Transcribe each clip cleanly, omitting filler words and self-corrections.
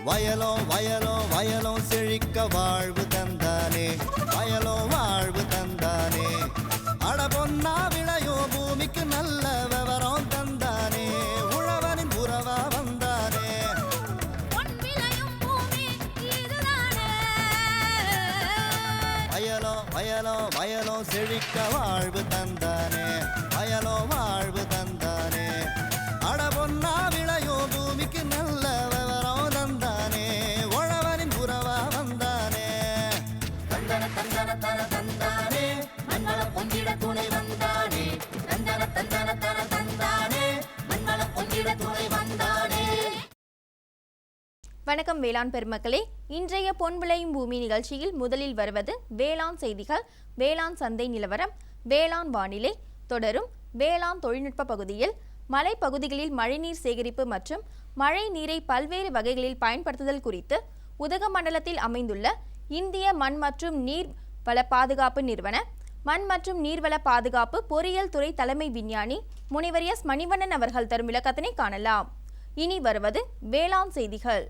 வயலோ வயலோ வயலோ செழிக்க வாழ்வு தந்தானே, வயலோ வாழ்வு தந்தானே. அட பொன்னா விளையோ பூமிக்கு நல்ல விவரம் தந்தானே, உழவனின் உறவா வந்தானே. வயலோ வயலோ வயலோ செழிக்க வாழ்வு தந்தானே, வயலோ வாழ்வு தந்தானே. அட பொன்னா விளையோ பூமிக்கு நல்ல விவரம் தந்தானே, உழவனின் உறவா வந்தானே. தந்தன தந்தன தன தந்தானே, மண்வள பொங்கிட துணை வந்தானே. தந்தன தந்தன தன தந்தானே, மண்வள பொங்கிட துணை வந்தானே. வணக்கம் வேளாண் பெருமக்களே, இன்றைய பொன் விளையும் பூமி நிகழ்ச்சியில் முதலில் வருவது வேளாண் செய்திகள், வேளாண் சந்தை நிலவரம், வேளாண் வானிலை. தொடரும் வேளாண் தொழில்நுட்ப பகுதியில் மலைப்பகுதிகளில் மழைநீர் சேகரிப்பு மற்றும் மழை நீரை பல்வேறு வகைகளில் பயன்படுத்துதல் குறித்து உதகமண்டலத்தில் அமைந்துள்ள இந்திய மண் மற்றும் நீர் வள பாதுகாப்பு நிறுவன மண் மற்றும் நீர்வள பாதுகாப்பு பொறியியல் துறை தலைமை விஞ்ஞானி முனைவர் எஸ் மணிவண்ணன் அவர்கள் தரும் விளக்கத்தினை காணலாம். இனி வருவது வேளாண் செய்திகள்.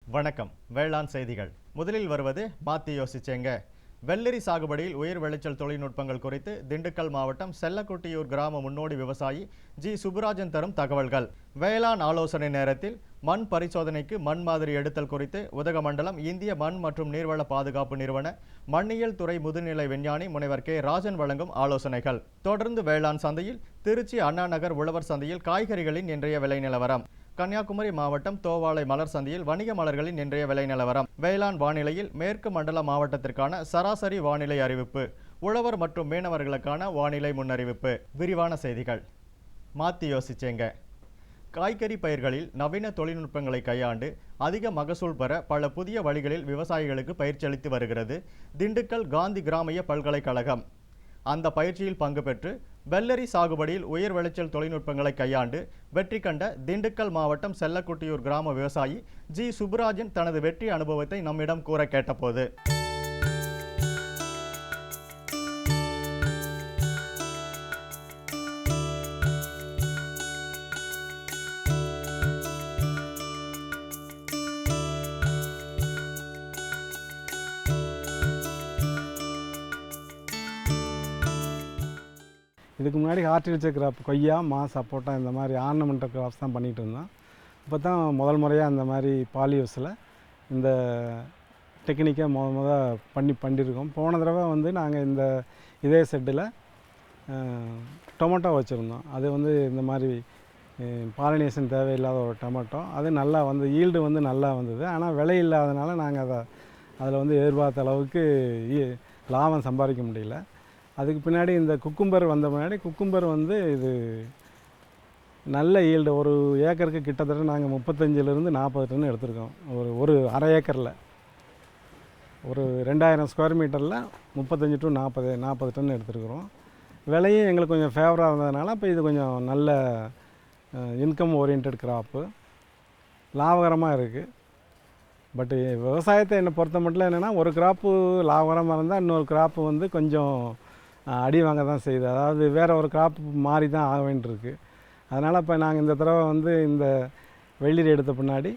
வணக்கம். வேளாண் செய்திகள். முதலில் வருவது மாத்தி யோசிச்சேங்க. வெள்ளரி சாகுபடியில் உயர் விளைச்சல் தொழில்நுட்பங்கள் குறித்து திண்டுக்கல் மாவட்டம் செல்லக்குட்டியூர் கிராம முன்னோடி விவசாயி ஜி சுப்புராஜன் தரும் தகவல்கள். வேளாண் ஆலோசனை நேரத்தில் மண் பரிசோதனைக்கு மண் மாதிரி எடுத்தல் குறித்து உதகமண்டலம் இந்திய மண் மற்றும் நீர்வள பாதுகாப்பு நிறுவன மண்ணியல் துறை முதுநிலை விஞ்ஞானி முனைவர் கே ராஜன் வழங்கும் ஆலோசனைகள். தொடர்ந்து வேளாண் சந்தையில் திருச்சி அண்ணா நகர் உழவர் சந்தையில் காய்கறிகளின் இன்றைய விலை நிலவரம். கன்னியாகுமரி மாவட்டம் தோவாளை மலர் சந்தையில் வணிக மலர்களின் இன்றைய விலை நிலவரம். வேளாண் வானிலையில் மேற்கு மண்டல மாவட்டத்திற்கான சராசரி வானிலை அறிவிப்பு, உழவர் மற்றும் மீனவர்களுக்கான வானிலை முன்னறிவிப்பு. விரிவான செய்திகள். மாத்தி யோசிச்சேங்க. காய்கறி பயிர்களில் நவீன தொழில்நுட்பங்களை கையாண்டு அதிக மகசூல் பெற பல புதிய வழிகளில் விவசாயிகளுக்கு பயிற்சி அளித்து வருகிறது திண்டுக்கல் காந்தி கிராமிய பல்கலைக்கழகம். அந்த பயிற்சியில் பங்கு பெற்று வெள்ளரி சாகுபடியில் உயர் விளைச்சல் தொழில்நுட்பங்களை கையாண்டு வெற்றி கண்ட திண்டுக்கல் மாவட்டம் செல்லக்குட்டியூர் கிராம விவசாயி ஜி சுப்புராஜன் தனது வெற்றி அனுபவத்தை நம்மிடம் கூற கேட்டபோது, இதுக்கு முன்னாடி ஹார்டிகல்ச்சர் கிராப் கொய்யா, மா, சப்போட்டா இந்த மாதிரி ஆர்னமெண்டல் கிராப்ஸ் தான் பண்ணிகிட்டு இருந்தோம். இப்போ தான் முதல் முறையாக இந்த மாதிரி பாலியோஸில் இந்த டெக்னிக்கை பண்ணியிருக்கோம். போன தடவை வந்து நாங்கள் இதே செட்டில் டொமேட்டோ வச்சுருந்தோம். அது வந்து இந்த மாதிரி பாலினேஷன் தேவையில்லாத ஒரு டொமேட்டோ. அது நல்லா வந்து ஈல்டு வந்து நல்லா வந்தது. ஆனால் விலை இல்லாதனால நாங்கள் அதில் வந்து எதிர்பார்த்த அளவுக்கு லாபம் சம்பாதிக்க முடியல. அதுக்கு பின்னாடி இந்த குக்கும்பர் வந்த முன்னாடி குக்கும்பர் வந்து இது நல்ல ஈல்டு. ஒரு ஏக்கருக்கு கிட்டத்தட்ட நாங்கள் 35 to 40 டன் எடுத்திருக்கோம். ஒரு அரை ஏக்கரில் ஒரு 2000 ஸ்கொயர் மீட்டரில் 35 to 40 டன் எடுத்துருக்குறோம். விலையும் எங்களுக்கு கொஞ்சம் ஃபேவராக இருந்ததுனால இப்போ இது கொஞ்சம் நல்ல இன்கம் ஓரியன்ட் கிராப்பு, லாபகரமாக இருக்குது. பட்டு விவசாயத்தை என்னை பொறுத்த மட்டும் என்னென்னா, ஒரு கிராப்பு லாபகரமாக இருந்தால் இன்னொரு கிராப்பு வந்து கொஞ்சம் அடி வாங்க தான் செய்யுது. அதாவது வேறு ஒரு கிராப் மாறி தான் ஆக வேண்டியிருக்கு. அதனால் இப்போ நாங்கள் இந்த தடவை வந்து இந்த வெள்ளரி எடுத்த பின்னாடி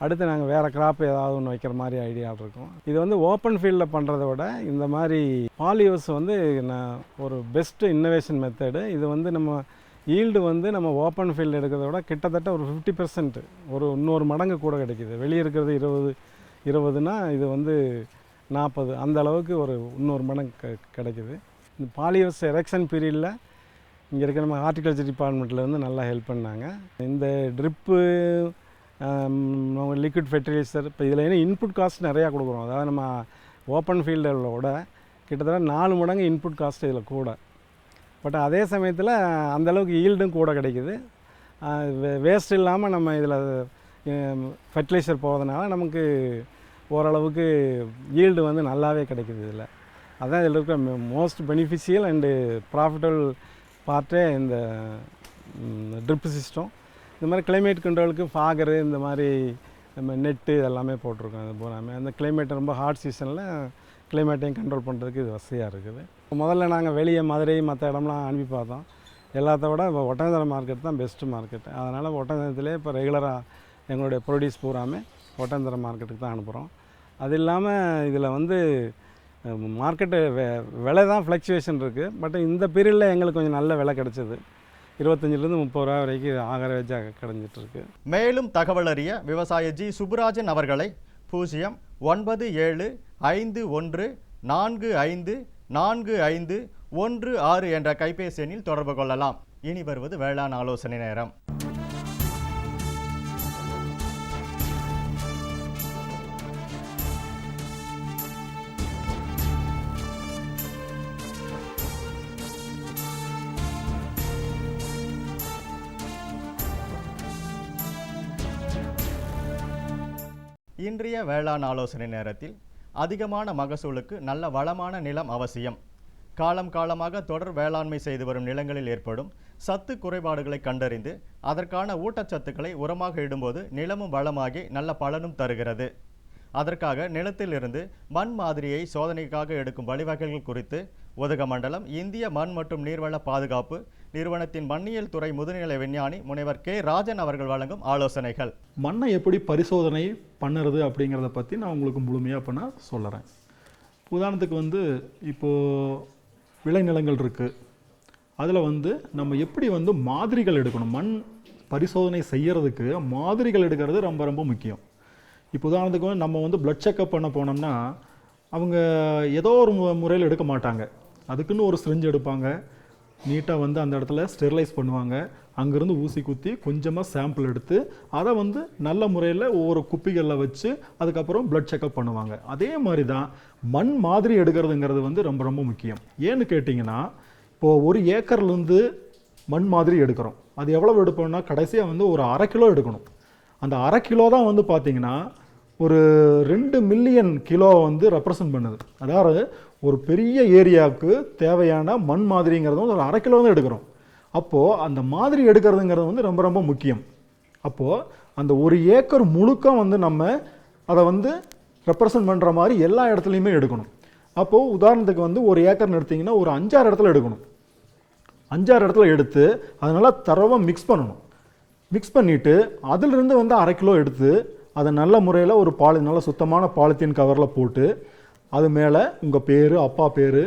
அடுத்து நாங்கள் வேறு கிராப் ஏதாவது ஒன்று வைக்கிற மாதிரி ஐடியாவில் இருக்கோம். இது வந்து ஓப்பன் ஃபீல்டில் பண்ணுறத விட இந்த மாதிரி பாலியோஸ் வந்து ஒரு பெஸ்ட்டு இன்னோவேஷன் மெத்தடு. இது வந்து நம்ம ஈல்டு வந்து நம்ம ஓப்பன் ஃபீல்டு எடுக்கிறத விட கிட்டத்தட்ட ஒரு 50% ஒரு இன்னொரு மடங்கு கூட கிடைக்கிது. வெளியே இருக்கிறது 20னா இது வந்து 40, அந்த அளவுக்கு ஒரு இன்னொரு மடங்கு கிடைக்கிது. இந்த பாலியோஸ் எரெக்ஷன் பீரியடில் இங்கே இருக்கிற நம்ம ஹார்டிகல்ச்சர் டிபார்ட்மெண்ட்லேருந்து நல்லா ஹெல்ப் பண்ணாங்க. இந்த ட்ரிப்பு, லிக்விட் ஃபெர்டிலைசர், இப்போ இதில் என்ன இன்புட் காஸ்ட் நிறையா கொடுக்குறோம். அதாவது நம்ம ஓப்பன் ஃபீல்டோட கிட்டத்தட்ட 4 மடங்கு இன்புட் காஸ்ட் இதில் கூட. பட் அதே சமயத்தில் அந்தளவுக்கு ஈல்டும் கூட கிடைக்கிது. வேஸ்ட் இல்லாமல் நம்ம இதில் ஃபெர்டிலைசர் போகிறதுனால நமக்கு ஓரளவுக்கு ஈல்டு வந்து நல்லாவே கிடைக்குது இதில். அதான் இதில் இருக்கிற மோஸ்ட் பெனிஃபிஷியல் அண்டு ப்ராஃபிட்டபிள் பார்ட்டே இந்த ட்ரிப் சிஸ்டம். இந்த மாதிரி கிளைமேட் கண்ட்ரோலுக்கு ஃபாகரு இந்த மாதிரி நம்ம நெட்டு எல்லாமே போட்டிருக்கோம். அது பூராமே அந்த கிளைமேட் ரொம்ப ஹாட் சீசனில் கிளைமேட்டையும் கண்ட்ரோல் பண்ணுறதுக்கு இது வசதியாக இருக்குது. முதல்ல நாங்கள் வெளியே மதுரை மற்ற இடம்லாம் அனுப்பி பார்த்தோம். எல்லாத்த விட இப்போ ஒட்டஞ்சத்திரம் மார்க்கெட் தான் பெஸ்ட்டு மார்க்கெட். அதனால் ஒட்டஞ்சத்திரத்திலே இப்போ ரெகுலராக எங்களுடைய ப்ரொடியூஸ் பூராமே ஒட்டஞ்சத்திரம் மார்க்கெட்டுக்கு தான் அனுப்புகிறோம். அது இல்லாமல் இதில் வந்து மார்க்கெட்டு விலை தான் ஃப்ளக்சுவேஷன் இருக்குது. பட் இந்த பீரியடில் எங்களுக்கு கொஞ்சம் நல்ல விலை கிடச்சிது. 25 30 ரூபா வரைக்கும் ஆகரேஜாக கிடஞ்சிட்ருக்கு. மேலும் தகவல் அறிய விவசாய ஜி சுப்புராஜன் அவர்களை 09751454516 என்ற கைபேசி எண்ணில் தொடர்பு கொள்ளலாம். இனி வருவது வேளாண் ஆலோசனை நேரம். இன்றைய வேளாண் ஆலோசனை நேரத்தில் அதிகமான மகசூலுக்கு நல்ல வளமான நிலம் அவசியம். காலம் காலமாக தொடர் வேளாண்மை செய்து வரும் நிலங்களில் ஏற்படும் சத்து குறைபாடுகளை கண்டறிந்து அதற்கான ஊட்டச்சத்துக்களை உரமாக இடும்போது நிலமும் வளமாகி நல்ல பலனும் தருகிறது. அதற்காக நிலத்திலிருந்து மண் மாதிரியை சோதனைக்காக எடுக்கும் வழிவகைகள் குறித்து உதகமண்டலம் இந்திய மண் மற்றும் நீர்வள பாதுகாப்பு நிறுவனத்தின் மண்ணியல் துறை முதுநிலை விஞ்ஞானி முனைவர் கே ராஜன் அவர்கள் வழங்கும் ஆலோசனைகள். மண்ணை எப்படி பரிசோதனை பண்ணுறது அப்படிங்கிறத பற்றி நான் உங்களுக்கு முழுமையாக இப்போ நான் சொல்லுறேன். உதாரணத்துக்கு வந்து இப்போது விளைநிலங்கள் இருக்குது. அதில் வந்து நம்ம எப்படி வந்து மாதிரிகள் எடுக்கணும், மண் பரிசோதனை செய்கிறதுக்கு மாதிரிகள் எடுக்கிறது ரொம்ப ரொம்ப முக்கியம். இப்போ உதாரணத்துக்கு நம்ம வந்து பிளட் செக்கப் பண்ண போனோம்னா அவங்க ஏதோ ஒரு முறையில் எடுக்க மாட்டாங்க. அதுக்குன்னு ஒரு சிரிஞ்சு எடுப்பாங்க, நீட்டாக வந்து அந்த இடத்துல ஸ்டெரிலைஸ் பண்ணுவாங்க. அங்கேருந்து ஊசி குத்தி கொஞ்சமாக சாம்பிள் எடுத்து அதை வந்து நல்ல முறையில் ஒவ்வொரு குப்பிகளில் வச்சு அதுக்கப்புறம் பிளட் செக்கப் பண்ணுவாங்க. அதே மாதிரி தான் மண் மாதிரி எடுக்கிறதுங்கிறது வந்து ரொம்ப ரொம்ப முக்கியம். ஏன்னு கேட்டிங்கன்னா இப்போது 1 ஏக்கர்லேருந்து மண் மாதிரி எடுக்கிறோம். அது எவ்வளோ எடுப்போம்னா கடைசியாக வந்து ஒரு 1/2 கிலோ எடுக்கணும். அந்த 1/2 கிலோ தான் வந்து பார்த்திங்கன்னா ஒரு 2 மில்லியன் கிலோ வந்து ரெப்ரசன்ட் பண்ணுது. அதாவது ஒரு பெரிய ஏரியாவுக்கு தேவையான மண் மாதிரிங்கிறது வந்து ஒரு 1/2 கிலோ தான் எடுக்கிறோம். அப்போது அந்த மாதிரி எடுக்கிறதுங்கிறது வந்து ரொம்ப ரொம்ப முக்கியம். அப்போது அந்த 1 ஏக்கர் முழுக்க வந்து நம்ம அதை வந்து ரெப்ரசன்ட் பண்ணுற மாதிரி எல்லா இடத்துலையுமே எடுக்கணும். அப்போது உதாரணத்துக்கு வந்து 1 ஏக்கர்னு எடுத்திங்கன்னா ஒரு 5-6 இடத்துல எடுக்கணும். 5-6 இடத்துல எடுத்து அதனால் தரவாக மிக்ஸ் பண்ணணும். மிக்ஸ் பண்ணிவிட்டு அதிலிருந்து வந்து 1/2 கிலோ எடுத்து அதை நல்ல முறையில் ஒரு நல்ல சுத்தமான பாலித்தீன் கவரில் போட்டு அது மேலே உங்கள் பேர், அப்பா பேர்,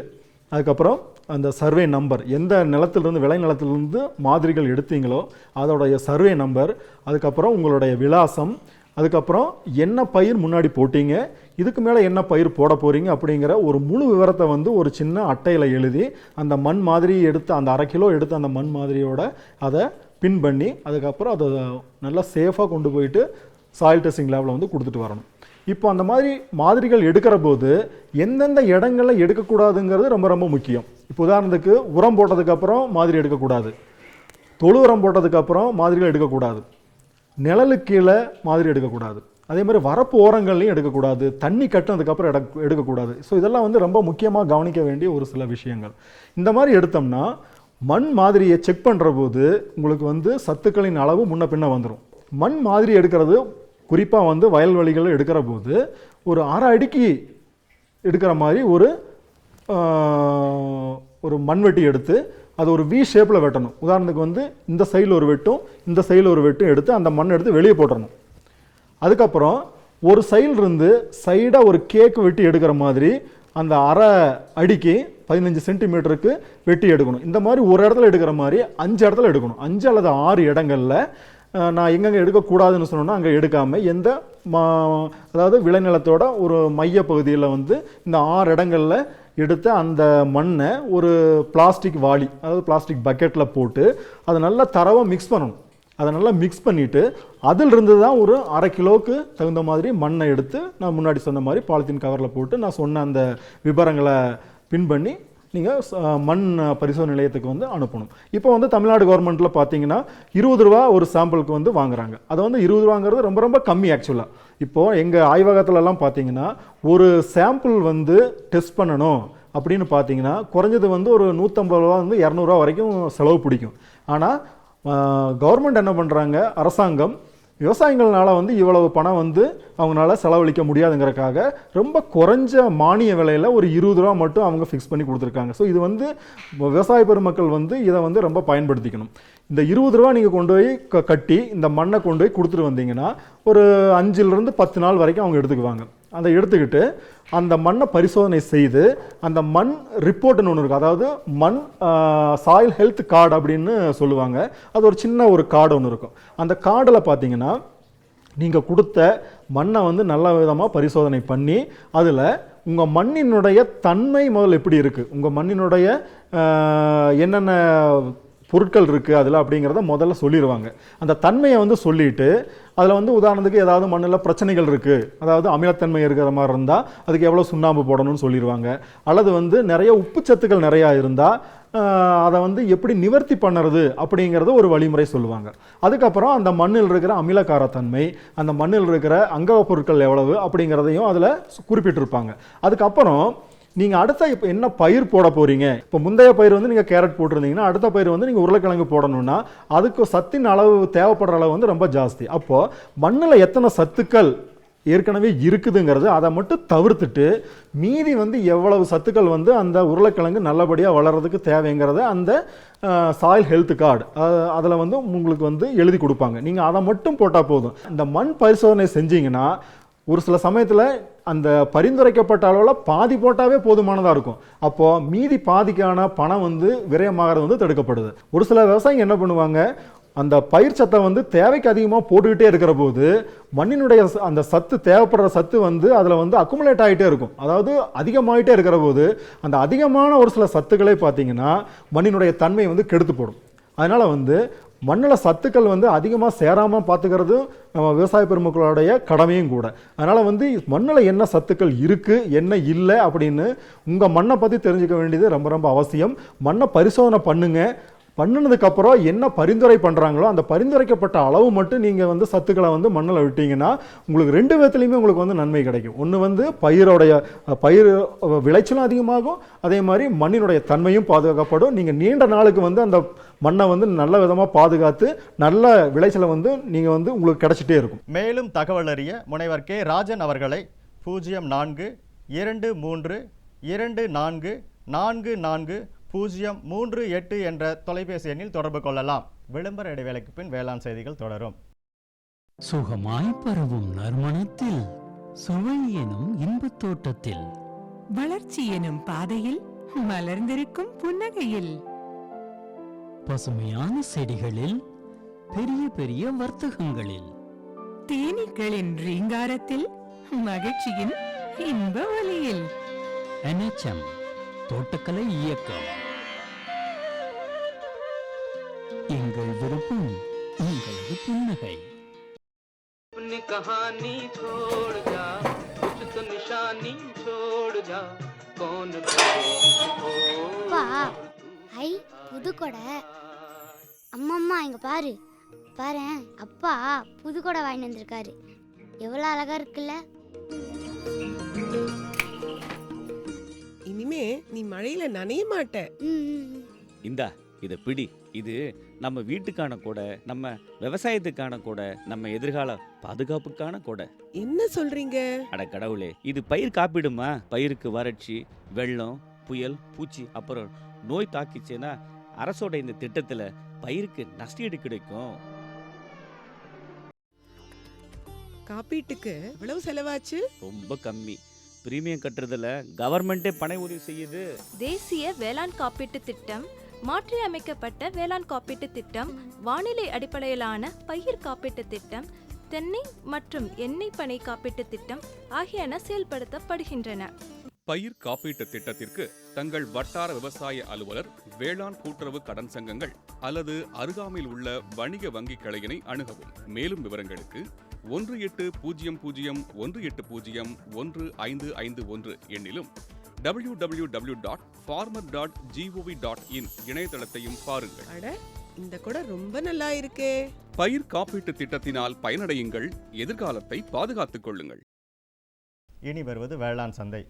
அதுக்கப்புறம் அந்த சர்வே நம்பர், எந்த நிலத்திலிருந்து விளை நிலத்திலிருந்து மாதிரிகள் எடுத்தீங்களோ அதோடைய சர்வே நம்பர், அதுக்கப்புறம் உங்களுடைய விலாசம், அதுக்கப்புறம் என்ன பயிர் முன்னாடி போட்டீங்க, இதுக்கு மேலே என்ன பயிர் போட போகிறீங்க அப்படிங்கிற ஒரு முழு விவரத்தை வந்து ஒரு சின்ன அட்டையில் எழுதி அந்த மண் மாதிரி எடுத்து அந்த 1/2 கிலோ எடுத்து அந்த மண் மாதிரியோட அதை பின் பண்ணி அதுக்கப்புறம் அதை நல்லா சேஃபாக கொண்டு போயிட்டு சாயில் டெஸ்டிங் லேபில் வந்து கொடுத்துட்டு வரணும். இப்போ அந்த மாதிரி மாதிரிகள் எடுக்கிற போது எந்தெந்த இடங்களில் எடுக்கக்கூடாதுங்கிறது ரொம்ப ரொம்ப முக்கியம். இப்போ உதாரணத்துக்கு உரம் போட்டதுக்கப்புறம் மாதிரி எடுக்கக்கூடாது, தொழு உரம் போட்டதுக்கப்புறம் மாதிரிகள் எடுக்கக்கூடாது, நிழலுக்கு கீழே மாதிரி எடுக்கக்கூடாது, அதே மாதிரி வரப்பு ஓரங்கள்லையும் எடுக்கக்கூடாது, தண்ணி கட்டினதுக்கப்புறம் எடுக்கக்கூடாது. ஸோ இதெல்லாம் வந்து ரொம்ப முக்கியமாக கவனிக்க வேண்டிய ஒரு சில விஷயங்கள். இந்த மாதிரி எடுத்தோம்னா மண் மாதிரியை செக் பண்ணுற போது உங்களுக்கு வந்து சத்துக்களின் அளவு முன்ன பின்ன வந்துடும். மண் மாதிரி எடுக்கிறது குறிப்பாக வந்து வயல்வெளிகளில் எடுக்கிற போது ஒரு 1/2 அடிக்கு எடுக்கிற மாதிரி ஒரு மண்வெட்டி எடுத்து அது ஒரு வி ஷேப்பில் வெட்டணும். உதாரணத்துக்கு வந்து இந்த சைடில் ஒரு வெட்டும் இந்த சைடில் ஒரு வெட்டும் எடுத்து அந்த மண் எடுத்து வெளியே போட்டுறணும். அதுக்கப்புறம் ஒரு சைடிலிருந்து சைடாக ஒரு கேக்கு வெட்டி எடுக்கிற மாதிரி அந்த 1/2 அடிக்கு 15 சென்டிமீட்டருக்கு வெட்டி எடுக்கணும். இந்த மாதிரி ஒரு இடத்துல எடுக்கிற மாதிரி 5 இடத்துல எடுக்கணும். 5 அல்லது 6 இடங்களில் நான் எங்கெங்கே எடுக்கக்கூடாதுன்னு சொன்னோன்னா அங்கே எடுக்காமல் எந்த அதாவது விளைநிலத்தோட ஒரு மைய பகுதியில் வந்து இந்த 6 இடங்களில் எடுத்து அந்த மண்ணை ஒரு பிளாஸ்டிக் வாளி, அதாவது பிளாஸ்டிக் பக்கெட்டில் போட்டு அதை நல்லா தரவாக மிக்ஸ் பண்ணணும். அதை நல்லா மிக்ஸ் பண்ணிவிட்டு அதிலிருந்து தான் ஒரு 1/2 கிலோவுக்கு தகுந்த மாதிரி மண்ணை எடுத்து நான் முன்னாடி சொன்ன மாதிரி பாலித்தீன் கவரில் போட்டு நான் சொன்ன அந்த விபரங்களை பின் பண்ணி நீங்கள் மண் பரிசோதனை நிலையத்துக்கு வந்து அனுப்பணும். இப்போ வந்து தமிழ்நாடு கவர்மெண்ட்டில் பார்த்தீங்கன்னா 20 ரூபா ஒரு சாம்பிளுக்கு வந்து வாங்குறாங்க. அது வந்து 20 ரூபாங்கிறது ரொம்ப ரொம்ப கம்மி ஆக்சுவலாக. இப்போது எங்கள் ஆய்வகத்துலலாம் பார்த்தீங்கன்னா ஒரு சாம்பிள் வந்து டெஸ்ட் பண்ணணும் அப்படின்னு பார்த்தீங்கன்னா குறைஞ்சது வந்து ஒரு 150 ரூபா வந்து 200 ரூபா வரைக்கும் செலவு பிடிக்கும். ஆனால் கவர்மெண்ட் என்ன பண்ணுறாங்க, அரசாங்கம் விவசாயிகள்னால வந்து இவ்வளவு பணம் வந்து அவங்களால செலவழிக்க முடியாதுங்கிறக்காக ரொம்ப குறைஞ்ச மானிய விலையில் ஒரு 20 ரூபா மட்டும் அவங்க ஃபிக்ஸ் பண்ணி கொடுத்துருக்காங்க. ஸோ இது வந்து விவசாய பெருமக்கள் வந்து இதை வந்து ரொம்ப பயன்படுத்திக்கணும். இந்த 20 ரூபா நீங்கள் கொண்டு போய் கட்டி இந்த மண்ணை கொண்டு போய் கொடுத்துட்டு வந்தீங்கன்னா ஒரு 5லிருந்து 10 நாள் வரைக்கும் அவங்க எடுத்துக்குவாங்க. அதை எடுத்துக்கிட்டு அந்த மண்ணை பரிசோதனை செய்து அந்த மண் ரிப்போர்ட்னு ஒன்று இருக்குது. அதாவது மண் சாயில் ஹெல்த் கார்டு அப்படின்னு சொல்லுவாங்க. அது ஒரு சின்ன ஒரு கார்டு ஒன்று இருக்கும். அந்த கார்டில் பார்த்தீங்கன்னா நீங்கள் கொடுத்த மண்ணை வந்து நல்ல விதமாக பரிசோதனை பண்ணி அதில் உங்கள் மண்ணினுடைய தன்மை முதல்ல எப்படி இருக்குது, உங்கள் மண்ணினுடைய என்னென்ன பொருட்கள் இருக்குது அதில் அப்படிங்கிறத முதல்ல சொல்லிடுவாங்க. அந்த தன்மையை வந்து சொல்லிவிட்டு அதில் வந்து உதாரணத்துக்கு ஏதாவது மண்ணில் பிரச்சனைகள் இருக்குது, அதாவது அமிலத்தன்மை இருக்கிற மாதிரி இருந்தால் அதுக்கு எவ்வளோ சுண்ணாம்பு போடணும்னு சொல்லிடுவாங்க. அல்லது வந்து நிறைய உப்புச்சத்துக்கள் நிறையா இருந்தால் அதை வந்து எப்படி நிவர்த்தி பண்ணுறது அப்படிங்கிறத ஒரு வழிமுறை சொல்லுவாங்க. அதுக்கப்புறம் அந்த மண்ணில் இருக்கிற அமிலக்காரத்தன்மை, அந்த மண்ணில் இருக்கிற அங்கக பொருட்கள் எவ்வளவு அப்படிங்கிறதையும் அதில் குறிப்பிட்டிருப்பாங்க. அதுக்கப்புறம் நீங்கள் அடுத்த இப்போ என்ன பயிர் போட போகிறீங்க, இப்போ முந்தைய பயிர் வந்து நீங்கள் கேரட் போட்டிருந்தீங்கன்னா அடுத்த பயிர் வந்து நீங்கள் உருளைக்கிழங்கு போடணும்னா அதுக்கு சத்தின் அளவு தேவைப்படுற அளவு வந்து ரொம்ப ஜாஸ்தி. அப்போது மண்ணில் எத்தனை சத்துக்கள் ஏற்கனவே இருக்குதுங்கிறது அதை மட்டும் தவிர்த்துட்டு மீதி வந்து எவ்வளவு சத்துக்கள் வந்து அந்த உருளைக்கிழங்கு நல்லபடியாக வளர்கிறதுக்கு தேவைங்கிறத அந்த சாயில் ஹெல்த் கார்டு அதில் வந்து உங்களுக்கு வந்து எழுதி கொடுப்பாங்க. நீங்கள் அதை மட்டும் போட்டால் போதும். இந்த மண் பரிசோதனை செஞ்சீங்கன்னா ஒரு சில சமயத்தில் அந்த பரிந்துரைக்கப்பட்ட அளவில் பாதி போட்டாவே போதுமானதாக இருக்கும். அப்போது மீதி பாதிக்கான பணம் வந்து விரயமாகிறது வந்து தடுக்கப்படுது. ஒரு சில விவசாயிங்க என்ன பண்ணுவாங்க, அந்த பயிர் சத்தை வந்து தேவைக்கு அதிகமாக போட்டுக்கிட்டே இருக்கிற போது மண்ணினுடைய அந்த சத்து தேவைப்படுற சத்து வந்து அதில் வந்து அக்குமுலேட் ஆகிட்டே இருக்கும். அதாவது அதிகமாகிட்டே இருக்கிற போது அந்த அதிகமான ஒரு சில சத்துக்களே பார்த்தீங்கன்னா மண்ணினுடைய தன்மை வந்து கெடுத்து போடும். அதனால் வந்து மண்ணில் சத்துக்கள் வந்து அதிகமாக சேராமல் பார்த்துக்கிறது நம்ம விவசாய பெருமக்களுடைய கடமையும் கூட. அதனால் வந்து மண்ணில் என்ன சத்துக்கள் இருக்குது என்ன இல்லை அப்படின்னு உங்கள் மண்ணை பற்றி தெரிஞ்சுக்க வேண்டியது ரொம்ப ரொம்ப அவசியம். மண்ணை பரிசோதனை பண்ணுங்கள். பண்ணினதுக்கப்புறம் என்ன பரிந்துரை பண்ணுறாங்களோ அந்த பரிந்துரைக்கப்பட்ட அளவு மட்டும் நீங்கள் வந்து சத்துக்களை வந்து மண்ணில் விட்டீங்கன்னா உங்களுக்கு 2 விதத்துலையுமே உங்களுக்கு வந்து நன்மை கிடைக்கும். ஒன்று வந்து பயிர் விளைச்சலும் அதிகமாகும், அதே மாதிரி மண்ணினுடைய தன்மையும் பாதுகாக்கப்படும். நீங்கள் நீண்ட நாளுக்கு வந்து அந்த மண்ணை வந்து நல்ல விதமாக பாதுகாத்து நல்ல விளைச்சலை வந்து நீங்கள் வந்து உங்களுக்கு கிடைச்சிட்டே இருக்கும். மேலும் தகவல் அறிய முனைவர் கே ராஜன் அவர்களை 0423244438 என்ற தொலைபேசி எண்ணில் தொடர்பு கொள்ளலாம். விளம்பர இடைவேளைக்கு பின் வேளாண் செய்திகள் தொடரும். சுகமாய் பரவும் நறுமணத்தில், சுவை எனும் இன்பத் தோட்டத்தில், வளர்ச்சி எனும் பாதையில், மலர்ந்திருக்கும் புன்னகையில், பசுமையான செடிகளில், பெரிய பெரிய வர்த்தகங்களில், தேனீக்களின் ரீங்காரத்தில், மகிழ்ச்சியின் இன்ப ஒலியில். NHM தோட்டக்கலை இயக்கம். எங்கள் விருப்பம் உங்களது புன்னகை. अपनी कहानी छोड़ जा, कुछ तो निशानी छोड़ जा, कौन அப்பா, ஐ புதுக்கொடை. அம்மம்மா இங்க பாரு பாரேன், அப்பா புதுக்கொடை வாங்கிட்டு வந்திருக்காரு. எவ்வளவு அழகா இருக்குல்ல. இனிமே நீ மழையில நனைய மாட்ட. இந்தா இத பிடி. இது நம்ம வீட்டுக்கான கொடை, நம்ம விவசாயத்துக்கான கொடை, நம்ம எதிர்கால பாதுகாப்புக்கான கொடை. என்ன சொல்றீங்க? அட கடவுளே, இது பயிர் காப்பீடுமா. பயிருக்கு வறட்சி, வெள்ளம், புயல், பூச்சி அப்புறம் நோய் தாக்கிச்சேன்னா அரசோட இந்த திட்டத்துல பயிருக்கு நஷ்டஈடு கிடைக்கும். காப்பீட்டுக்கு எவ்வளவு செலவாச்சு? ரொம்ப கம்மி. பிரீமியம் கட்டுறதுல கவர்மெண்டே பண உதவி செய்யுது. தேசிய வேளாண் காப்பீட்டு திட்டம், மாற்றி அமைக்கப்பட்ட வேளாண் காப்பீட்டு திட்டம், வானிலை அடிப்படையிலான பயிர் காப்பீட்டு திட்டம், தென்னை மற்றும் எண்ணெய் பனை காப்பீட்டு திட்டம் ஆகியன செயல்படுத்தப்படுகின்றன. பயிர் காப்பீட்டு திட்டத்திற்கு தங்கள் வட்டார விவசாய அலுவலர், வேளாண் கூட்டுறவு கடன் சங்கங்கள் அல்லது அருகாமையில் உள்ள வணிக வங்கி கிளையினை அணுகவும். மேலும் விவரங்களுக்கு 180018015551 எண்ணிலும் www.farmer.gov.in இணையதளத்தையும் பாருங்கள். அட, இந்த கூட ரொம்ப நல்லா இருக்கே. பயிர் காப்பீட்டு திட்டத்தினால் பயனடையுங்கள், எதிர்காலத்தை பாதுகாத்துக் கொள்ளுங்கள். இனி வருவது வேளாண் சந்தை.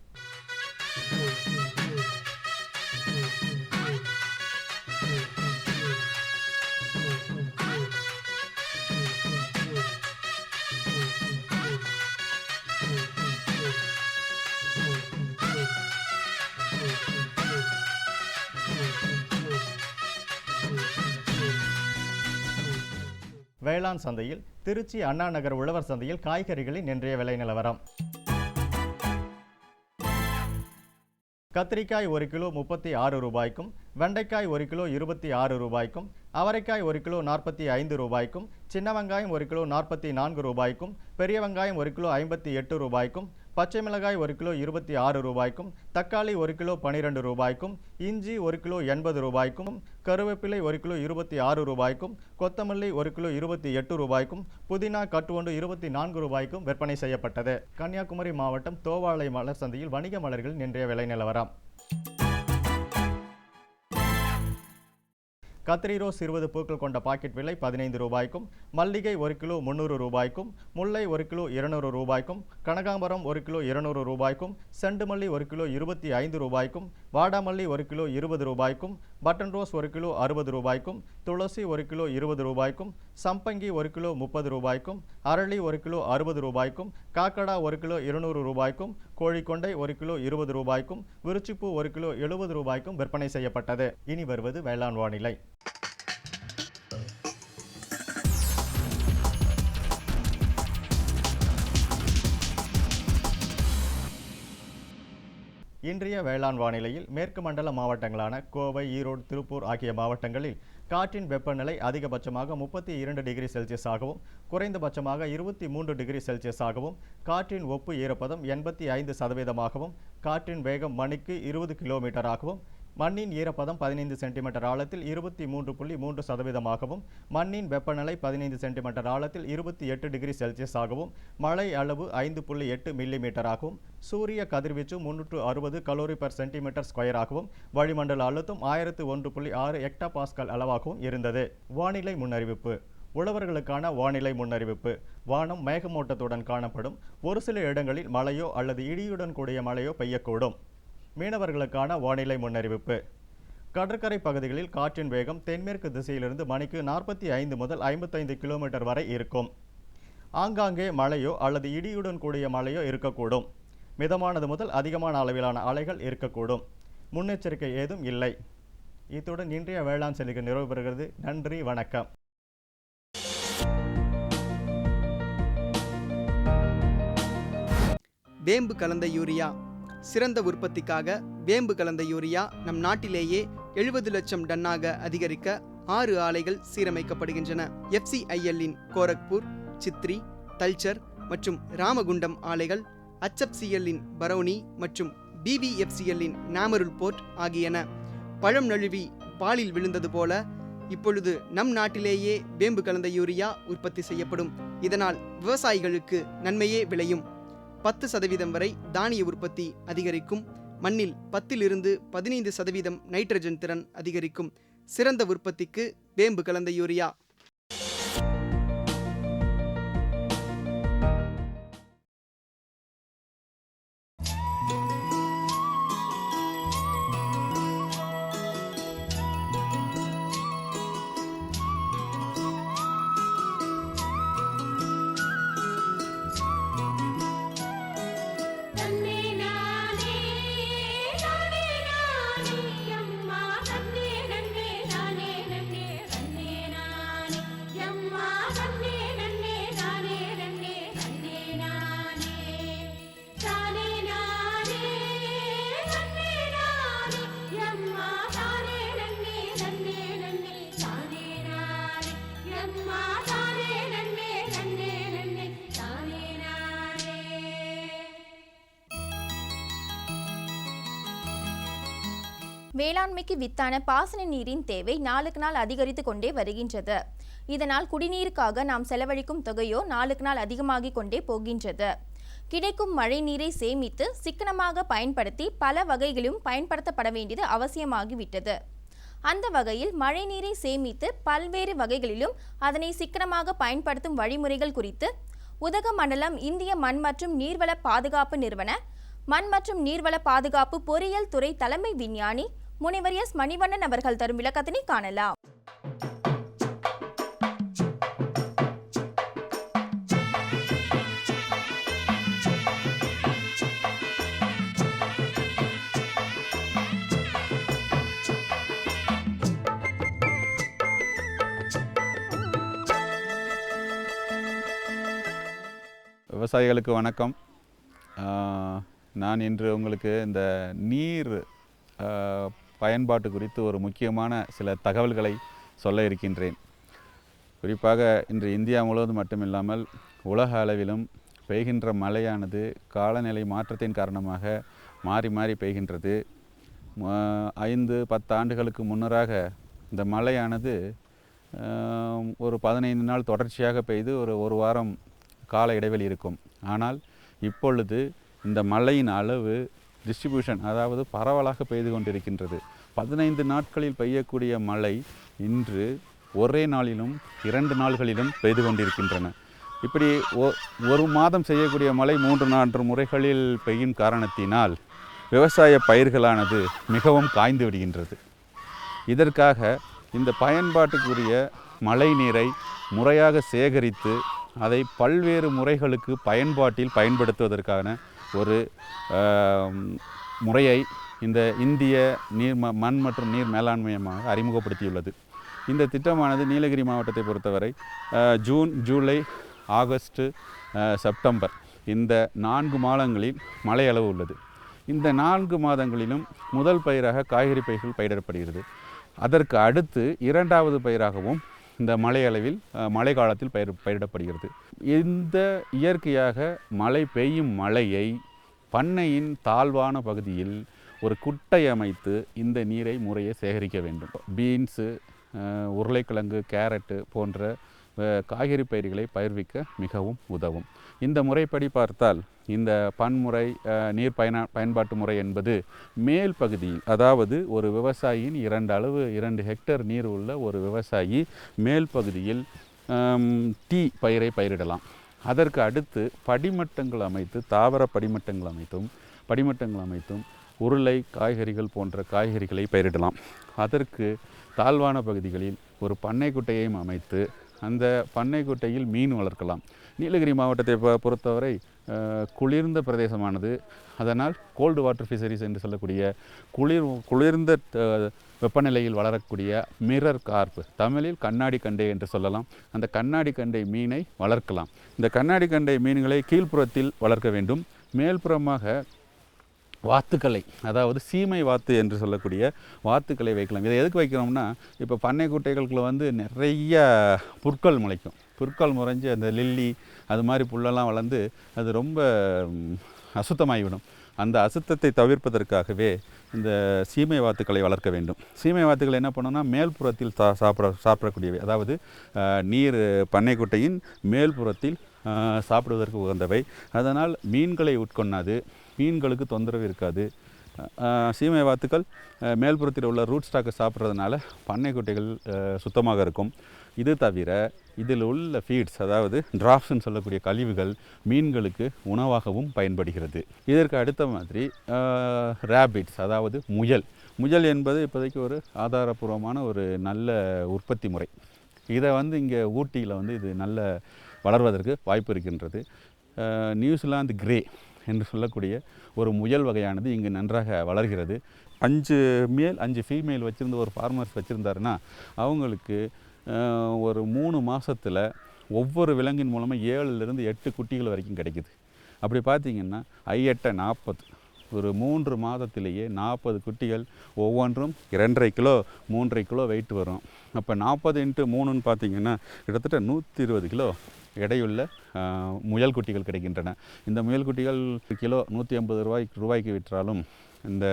வேளாண் சந்தையில் திருச்சி அண்ணா நகர் உழவர் சந்தையில் காய்கறிகளின் இன்றைய விலை நிலவரம். கத்திரிக்காய் 1 கிலோ 36 ரூபாய்க்கும், வெண்டைக்காய் 1 கிலோ 26 ரூபாய்க்கும், அவரைக்காய் 1 கிலோ 45 ரூபாய்க்கும், சின்ன வெங்காயம் 1 கிலோ 44 ரூபாய்க்கும், பெரிய வெங்காயம் 1 கிலோ 58 ரூபாய்க்கும், பச்சை மிளகாய் 1 கிலோ 26 ரூபாய்க்கும், தக்காளி 1 கிலோ 12 ரூபாய்க்கும், இஞ்சி 1 கிலோ 80 ரூபாய்க்கும், கருவேப்பிலை 1 கிலோ 26 ரூபாய்க்கும், கொத்தமல்லி 1 கிலோ 28 ரூபாய்க்கும், புதினா கட்டு ஒன்று 24 ரூபாய்க்கும் விற்பனை செய்யப்பட்டது. கன்னியாகுமரி மாவட்டம் தோவாளை மலர் சந்தையில் வணிக மலர்களின் இன்றைய விலை நிலவரம். கத்திரி ரோஸ் 20 பூக்கள் கொண்ட பாக்கெட் விலை 15 ரூபாய்க்கும், மல்லிகை 1 கிலோ 300 ரூபாய்க்கும், முல்லை 1 கிலோ 200 ரூபாய்க்கும், கனகாம்பரம் 1 கிலோ 200 ரூபாய்க்கும், செண்டுமல்லி 1 கிலோ 25 ரூபாய்க்கும், வாடாமல்லி 1 கிலோ 20 ரூபாய்க்கும், பட்டன் ரோஸ் 1 கிலோ 60 ரூபாய்க்கும், துளசி 1 கிலோ 20 ரூபாய்க்கும், சம்பங்கி 1 கிலோ 30 ரூபாய்க்கும், அரளி 1 கிலோ 60 ரூபாய்க்கும், காக்கடா 1 கிலோ 200 ரூபாய்க்கும், கோழிக்கொண்டை 1 கிலோ 20 ரூபாய்க்கும், விருச்சிப்பூ 1 கிலோ 70 ரூபாய்க்கும் விற்பனை செய்யப்பட்டது. இனி வருவது வேளாண் வானிலை. இன்றைய வேளாண் வானிலையில் மேற்கு மண்டல மாவட்டங்களான கோவை, ஈரோடு, திருப்பூர் ஆகிய மாவட்டங்களில் காற்றின் வெப்பநிலை அதிகபட்சமாக 32 டிகிரி செல்சியஸாகவும் குறைந்தபட்சமாக 23 டிகிரி செல்சியஸாகவும், காற்றின் ஒப்பு ஈரப்பதம் 85%ஆகவும், காற்றின் வேகம் மணிக்கு 20 கிலோமீட்டராகவும், மண்ணின் ஈரப்பதம் 15 சென்டிமீட்டர் ஆழத்தில் 23.3%ஆகவும், மண்ணின் வெப்பநிலை 15 சென்டிமீட்டர் ஆழத்தில் 28 டிகிரி செல்சியஸாகவும், மழை அளவு 5.8 மில்லிமீட்டராகவும், சூரிய கதிர்வீச்சு 360 கலோரி பெர் சென்டிமீட்டர் ஸ்கொயராகவும், வளிமண்டல அழுத்தம் 1001.6 ஹெக்டா பாஸ்கல் அளவாகவும் இருந்தது. வானிலை முன்னறிவிப்பு. உழவர்களுக்கான வானிலை முன்னறிவிப்பு. வானம் மேகமூட்டத்துடன் காணப்படும். ஒரு சில இடங்களில் மழையோ அல்லது இடியுடன் கூடிய மழையோ பெய்யக்கூடும். மீனவர்களுக்கான வானிலை முன்னறிவிப்பு. கடற்கரை பகுதிகளில் காற்றின் வேகம் தென்மேற்கு திசையிலிருந்து மணிக்கு 45 முதல் 55 கிலோமீட்டர் வரை இருக்கும். ஆங்காங்கே மழையோ அல்லது இடியுடன் கூடிய மழையோ இருக்கக்கூடும். மிதமானது முதல் அதிகமான அளவிலான அலைகள் இருக்கக்கூடும். முன்னெச்சரிக்கை ஏதும் இல்லை. இத்துடன் இன்றைய வேளாண் செய்திகள் நிறைவு பெறுகிறது. நன்றி, வணக்கம். வேம்பு கலந்த யூரியா. சிறந்த உற்பத்திக்காக வேம்பு கலந்த யூரியா நம் நாட்டிலேயே 70 லட்சம் டன்னாக அதிகரிக்க 6 ஆலைகள் சீரமைக்கப்படுகின்றன. FCIL-இன் கோரக்பூர், சித்ரி, தல்ச்சர் மற்றும் ராமகுண்டம் ஆலைகள், HFCL-இன் பரௌனி மற்றும் BVFCL-இன் நாமருல் போர்ட் ஆகியன. பழம் நழுவி பாலில் விழுந்தது போல இப்பொழுது நம் நாட்டிலேயே வேம்பு கலந்த யூரியா உற்பத்தி செய்யப்படும். இதனால் விவசாயிகளுக்கு நன்மையே விளையும். 10% வரை தானிய உற்பத்தி அதிகரிக்கும். மண்ணில் 10 to 15% நைட்ரஜன் திறன் அதிகரிக்கும். சிறந்த உற்பத்திக்கு வேம்பு கலந்த யூரியா. வேளாண்மைக்கு வித்தான பாசன நீரின் தேவை நாளுக்கு நாள் அதிகரித்து கொண்டே வருகின்றது. இதனால் குடிநீருக்காக நாம் செலவழிக்கும் தொகையோ நாளுக்கு நாள் அதிகமாகிக் கொண்டே போகின்றது. கிடைக்கும் மழை நீரை சேமித்து சிக்கனமாக பயன்படுத்தி பல வகைகளிலும் பயன்படுத்தப்பட வேண்டியது அவசியமாகிவிட்டது. அந்த வகையில் மழைநீரை சேமித்து பல்வேறு வகைகளிலும் அதனை சிக்கனமாக பயன்படுத்தும் வழிமுறைகள் குறித்து உதகமண்டலம் இந்திய மண் மற்றும் நீர்வள பாதுகாப்பு நிறுவன மண் மற்றும் நீர்வள பாதுகாப்பு பொறியியல் துறை தலைமை விஞ்ஞானி முனைவர் எஸ். மணிவண்ணன் அவர்கள் தரும் விளக்கத்தினை காணலாம். விவசாயிகளுக்கு வணக்கம். நான் இன்று உங்களுக்கு இந்த நீர் பயன்பாட்டு குறித்து ஒரு முக்கியமான சில தகவல்களை சொல்ல இருக்கின்றேன். குறிப்பாக இன்று இந்தியா முழுவதும் மட்டுமில்லாமல் உலக அளவிலும் பெய்கின்ற மழையானது காலநிலை மாற்றத்தின் காரணமாக மாறி மாறி பெய்கின்றது. 5-10 ஆண்டுகளுக்கு முன்னராக இந்த மழையானது ஒரு 15 நாள் தொடர்ச்சியாக பெய்து ஒரு வாரம் கால இடைவெளி இருக்கும். ஆனால் இப்பொழுது இந்த மழையின் அளவு டிஸ்ட்ரிபியூஷன், அதாவது பரவலாக பெய்து கொண்டிருக்கின்றது. 15 நாட்களில் பெய்யக்கூடிய மழை இன்று ஒரே நாளிலும் 2 நாள்களிலும் பெய்து கொண்டிருக்கின்றன. இப்படி ஒரு மாதம் செய்யக்கூடிய மழை 3-4 முறைகளில் பெய்யும் காரணத்தினால் விவசாய பயிர்களானது மிகவும் காய்ந்து விடுகின்றது. இதற்காக இந்த பயன்பாட்டுக்குரிய மழை நீரை முறையாக சேகரித்து அதை பல்வேறு முறைகளுக்கு பயன்பாட்டில் பயன்படுத்துவதற்கான ஒரு முறையை இந்த இந்திய மண் மற்றும் நீர் மேலாண்மையமாக அறிமுகப்படுத்தியுள்ளது. இந்த திட்டமானது நீலகிரி மாவட்டத்தை பொறுத்தவரை ஜூன், ஜூலை, ஆகஸ்ட், செப்டம்பர் இந்த 4 மாதங்களில் மழை அளவு உள்ளது. இந்த 4 மாதங்களிலும் முதல் பயிராக காய்கறி பயிர்கள் பயிரிடப்படுகிறது. அதற்கு அடுத்து 2வது பயிராகவும் இந்த மழை அளவில் மழை காலத்தில் பயிரிடப்படுகிறது. இந்த இயற்கையாக மழை பெய்யும் மழையை பண்ணையின் தாழ்வான பகுதியில் ஒரு குட்டை அமைத்து இந்த நீரை முறையை சேகரிக்க வேண்டும். பீன்ஸு, உருளைக்கிழங்கு, கேரட்டு போன்ற காய்கறி பயிர்களை பயிர்விக்க மிகவும் உதவும். இந்த முறைப்படி பார்த்தால் இந்த பன்முறை நீர் பயன்பாட்டு முறை என்பது மேல் பகுதியில், அதாவது ஒரு விவசாயியின் 2 ஹெக்டேர் நீர் உள்ள ஒரு விவசாயி மேல் பகுதியில் டீ பயிரை பயிரிடலாம். அதற்கு அடுத்து படிமட்டங்கள் அமைத்து, தாவர படிமட்டங்கள் அமைத்தும் உருளை காய்கறிகள் போன்ற காய்கறிகளை பயிரிடலாம். அதற்கு தாழ்வான பகுதிகளில் ஒரு பண்ணைக்குட்டையையும் அமைத்து அந்த பண்ணைக்குட்டையில் மீன் வளர்க்கலாம். நீலகிரி மாவட்டத்தை பொறுத்தவரை குளிர்ந்த பிரதேசமானது. அதனால் கோல்டு வாட்டர் ஃபிஷரிஸ் என்று சொல்லக்கூடிய குளிர்ந்த வெப்பநிலையில் வளரக்கூடிய மிரர் கார்ப், தமிழில் கண்ணாடி கண்டை என்று சொல்லலாம், அந்த கண்ணாடி கண்டை மீனை வளர்க்கலாம். இந்த கண்ணாடி கண்டை மீன்களை கீழ்ப்புறத்தில் வளர்க்க வேண்டும். மேல்புறமாக வாத்துக்களை, அதாவது சீமை வாத்து என்று சொல்லக்கூடிய வாத்துக்களை வைக்கலாம். இதை எதுக்கு வைக்கிறோம்னா, இப்போ பண்ணை குட்டைகளுக்குள்ள நிறைய புற்கள் முளைக்கும். புற்கள் முறைஞ்சு அந்த லில்லி அது மாதிரி புல்லெல்லாம் வளர்ந்து அது ரொம்ப அசுத்தமாகிவிடும். அந்த அசுத்தத்தை தவிர்ப்பதற்காகவே இந்த சீமை வாத்துக்களை வளர்க்க வேண்டும். சீமை வாத்துக்கள் என்ன பண்ணணும்னா மேல்புறத்தில் சாப்பிடக்கூடியவை, அதாவது நீர் பண்ணைக்குட்டையின் மேல்புறத்தில் சாப்பிடுவதற்கு உகந்தவை. அதனால் மீன்களை உட்கொண்ணாது, மீன்களுக்கு தொந்தரவு இருக்காது. சீமை வாத்துக்கள் மேல்புறத்தில் உள்ள ரூட் ஸ்டாக்கை சாப்பிட்றதுனால பண்ணைக்குட்டைகள் சுத்தமாக இருக்கும். இது தவிர இதில் உள்ள ஃபீட்ஸ், அதாவது டிராப்ஸ்ன்னு சொல்லக்கூடிய கழிவுகள் மீன்களுக்கு உணவாகவும் பயன்படுகிறது. இதற்கு அடுத்த மாதிரி ரேபிட்ஸ், அதாவது முயல் என்பது இப்போதைக்கு ஒரு ஆதாரபூர்வமான ஒரு நல்ல உற்பத்தி முறை. இதை இங்கே ஊட்டியில் இது நல்ல வளர்வதற்கு வாய்ப்பு இருக்கின்றது. நியூசிலாந்து கிரே என்று சொல்லக்கூடிய ஒரு முயல் வகையானது இங்கு நன்றாக வளர்கிறது. 5 மேல் 5 ஃபீமேல் வச்சுருந்த ஒரு ஃபார்மர்ஸ் வச்சுருந்தாருன்னா அவங்களுக்கு ஒரு 3 மாதத்தில் ஒவ்வொரு விலங்கின் மூலமாக 7லிருந்து 8 குட்டிகள் வரைக்கும் கிடைக்குது. அப்படி பார்த்திங்கன்னா 8 40, ஒரு 3 மாதத்திலேயே 40 குட்டிகள், ஒவ்வொன்றும் 2.5 கிலோ 3.5 கிலோ வெயிட் வரும். அப்போ 40 × 3ன்னு பார்த்திங்கன்னா கிட்டத்தட்ட 120 கிலோ எடையுள்ள முயல் குட்டிகள் கிடைக்கின்றன. இந்த முயல் குட்டிகள் கிலோ 150 ரூபாய்க்கு விற்றாலும் இந்த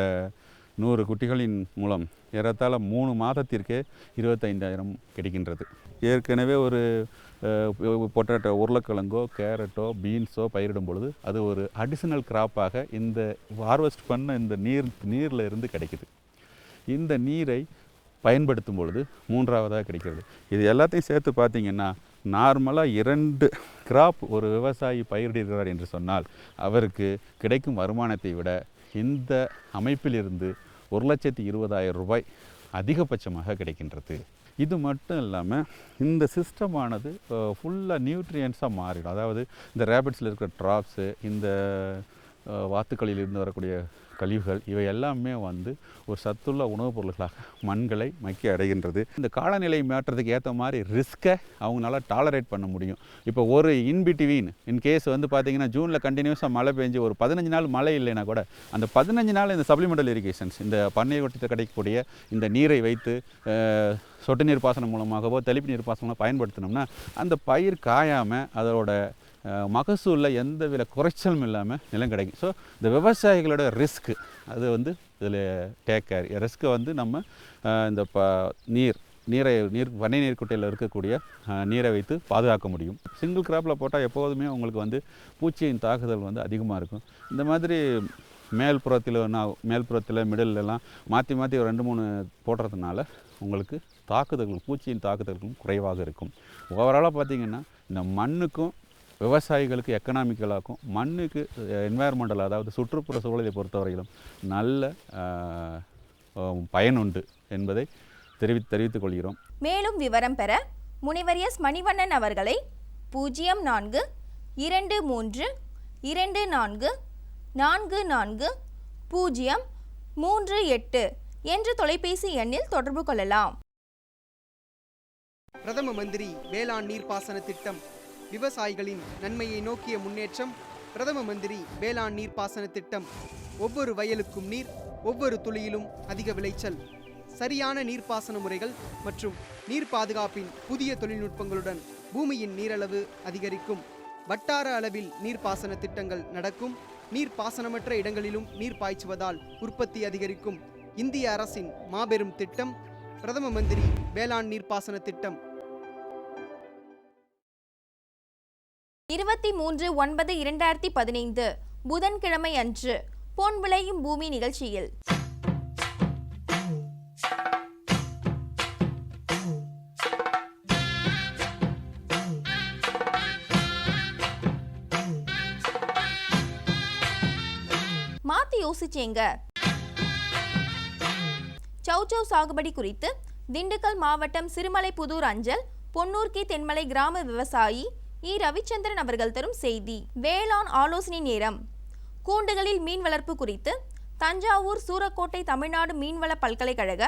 100 குட்டிகளின் மூலம் ஏறத்தாழ 3 மாதத்திற்கே 25,000 கிடைக்கின்றது. ஏற்கனவே ஒரு பொட்டேட்டோ, உருளைக்கிழங்கோ, கேரட்டோ, பீன்ஸோ பயிரிடும் பொழுது அது ஒரு அடிஷனல் கிராப்பாக இந்த ஹார்வெஸ்ட் பண்ண இந்த நீரில் இருந்து கிடைக்குது. இந்த நீரை பயன்படுத்தும் பொழுது 3ஆவதாக கிடைக்கிறது. இது எல்லாத்தையும் சேர்த்து பார்த்திங்கன்னா நார்மலாக 2 கிராப் ஒரு விவசாயி பயிரிடுகிறார் என்று சொன்னால் அவருக்கு கிடைக்கும் வருமானத்தை விட இந்த அமைப்பிலிருந்து 1,20,000 ரூபாய் அதிகபட்சமாக கிடைக்கின்றது. இது மட்டும் இல்லாமல் இந்த சிஸ்டமானது ஃபுல்லாக நியூட்ரியன்ஸாக மாறிடும். அதாவது இந்த ரேபிட்ஸில் இருக்கிற ட்ராப்ஸு, இந்த வாத்துக்களில் இருந்து வரக்கூடிய கழிவுகள், இவை எல்லாமே வந்து ஒரு சத்துள்ள உணவுப் பொருட்களாக மண்களை மக்கி அடைகின்றது. இந்த காலநிலை மாற்றத்துக்கு ஏற்ற மாதிரி ரிஸ்க்கை அவங்களால டாலரேட் பண்ண முடியும். இப்போ ஒரு இன்பிட்வீன் இன்கேஸ் வந்து பார்த்திங்கன்னா ஜூனில் கண்டினியூஸாக மழை பெஞ்சு ஒரு 15 நாள் மழை இல்லைன்னா கூட அந்த 15 நாள் இந்த சப்ளிமெண்டல் இரிகேஷன்ஸ், இந்த பண்ணை ஓட்டத்தில் கிடைக்கக்கூடிய இந்த நீரை வைத்து சொட்டு நீர் பாசனம் மூலமாகவோ தெளிப்பு நீர் பாசனமாக பயன்படுத்தினோம்னா அந்த பயிர் காயாமல் அதோட மகசூலில் எந்த வித குறைச்சலும் இல்லாமல் நிலம் கிடைக்கும். ஸோ இந்த விவசாயிகளோட ரிஸ்க்கு அது வந்து இதில் டேக் கேர் ரிஸ்க்கை வந்து நம்ம இந்த பண்ணை நீர் குட்டையில் இருக்கக்கூடிய நீரை வைத்து பாதுகாக்க முடியும். சிங்கிள் கிராப்பில் போட்டால் எப்போதுமே உங்களுக்கு வந்து பூச்சியின் தாக்குதல் வந்து அதிகமாக இருக்கும். இந்த மாதிரி மேல்புறத்தில் மிடிலெலாம் மாற்றி மாற்றி ஒரு 2-3 போடுறதுனால உங்களுக்கு பூச்சியின் தாக்குதல்களும் குறைவாக இருக்கும். ஓவராலாக பார்த்திங்கன்னா இந்த மண்ணுக்கும் விவசாயிகளுக்கு எக்கனாமிக்கலாக்கும் மண்ணுக்கு என்வாயர்மெண்டல், அதாவது சுற்றுப்புற சூழலை பொறுத்தவரையிலும் நல்ல பயனுண்டு என்பதை தெரிவித்துக் கொள்கிறோம். மேலும் விவரம் பெற முனைவர் எஸ் மணிவண்ணன் அவர்களை 0423440438 என்ற தொலைபேசி எண்ணில் தொடர்பு கொள்ளலாம். பிரதம மந்திரி வேளாண் நீர்ப்பாசன திட்டம் விவசாயிகளின் நன்மையை நோக்கிய முன்னேற்றம். பிரதம மந்திரி வேளாண் நீர்ப்பாசன திட்டம் ஒவ்வொரு வயலுக்கும் நீர், ஒவ்வொரு துளியிலும் அதிக விளைச்சல். சரியான நீர்ப்பாசன முறைகள் மற்றும் நீர் பாதுகாப்பின் புதிய தொழில்நுட்பங்களுடன் பூமியின் நீரளவு அதிகரிக்கும். வட்டார அளவில் நீர்ப்பாசன திட்டங்கள் நடக்கும். நீர்ப்பாசனமற்ற இடங்களிலும் நீர் பாய்ச்சுவதால் உற்பத்தி அதிகரிக்கும். இந்திய அரசின் மாபெரும் திட்டம் பிரதம மந்திரி வேளாண் நீர்ப்பாசன திட்டம். 23/9/2015 புதன்கிழமை அன்று பொன் விளையும் பூமி நிகழ்ச்சியில் மாத்தி யோசிச்சேங்க. சௌச்சௌ சாகுபடி குறித்து திண்டுக்கல் மாவட்டம் சிறுமலைப்புதூர் அஞ்சல் பொன்னூர்கி தென்மலை கிராம விவசாயி இ. ரவிச்சந்திரன் அவர்கள் தரும் செய்தி. வேளாண் ஆலோசனை நேரம். கூண்டுகளில் மீன் வளர்ப்பு குறித்து தஞ்சாவூர் சூரக்கோட்டை தமிழ்நாடு மீன்வள பல்கலைக்கழக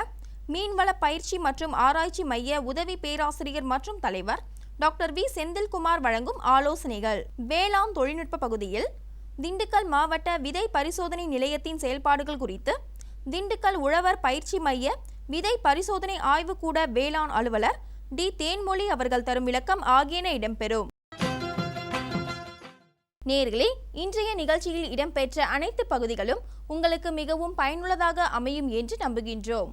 மீன்வள பயிற்சி மற்றும் ஆராய்ச்சி மைய உதவி பேராசிரியர் மற்றும் தலைவர் டாக்டர் வி. செந்தில்குமார் வழங்கும் ஆலோசனைகள். வேளாண் தொழில்நுட்ப பகுதியில் திண்டுக்கல் மாவட்ட விதை பரிசோதனை நிலையத்தின் செயல்பாடுகள் குறித்து திண்டுக்கல் உழவர் பயிற்சி மைய விதை பரிசோதனை ஆய்வுக்கூட வேளாண் அலுவலர் டி. தேன்மொழி அவர்கள் தரும் விளக்கம் ஆகியன இடம்பெறும். நேர்களே, இன்றைய நிகழ்ச்சியில் இடம்பெற்ற அனைத்து பகுதிகளும் உங்களுக்கு மிகவும் பயனுள்ளதாக அமையும் என்று நம்புகின்றோம்.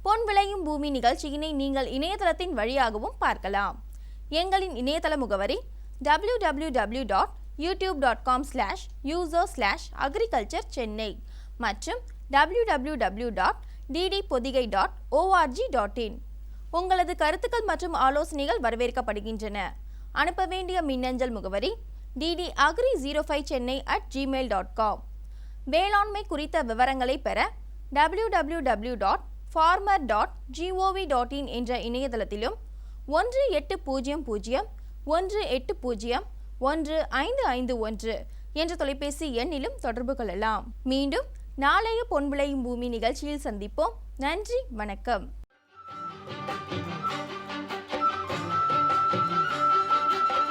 பொன் விளையும் பூமி நிகழ்ச்சியினை நீங்கள் இணையதளத்தின் வழியாகவும் பார்க்கலாம். எங்களின் இணையதள முகவரி www.youtube.com/user/agriculture-chennai மற்றும் www.ddpodigai.org.in. உங்களது கருத்துக்கள் மற்றும் ஆலோசனைகள் வரவேற்கப்படுகின்றன. அனுப்ப வேண்டிய மின்னஞ்சல் முகவரி ddagri05chennai@gmail.com. வேளாண்மை குறித்த விவரங்களை பெற www.farmer.gov.in என்ற இணையதளத்திலும் 1801801551 என்ற தொலைபேசி எண்ணிலும் தொடர்பு கொள்ளலாம். மீண்டும் நாளைய பொன் விளையும் பூமி நிகழ்ச்சியில் சந்திப்போம். நன்றி, வணக்கம்.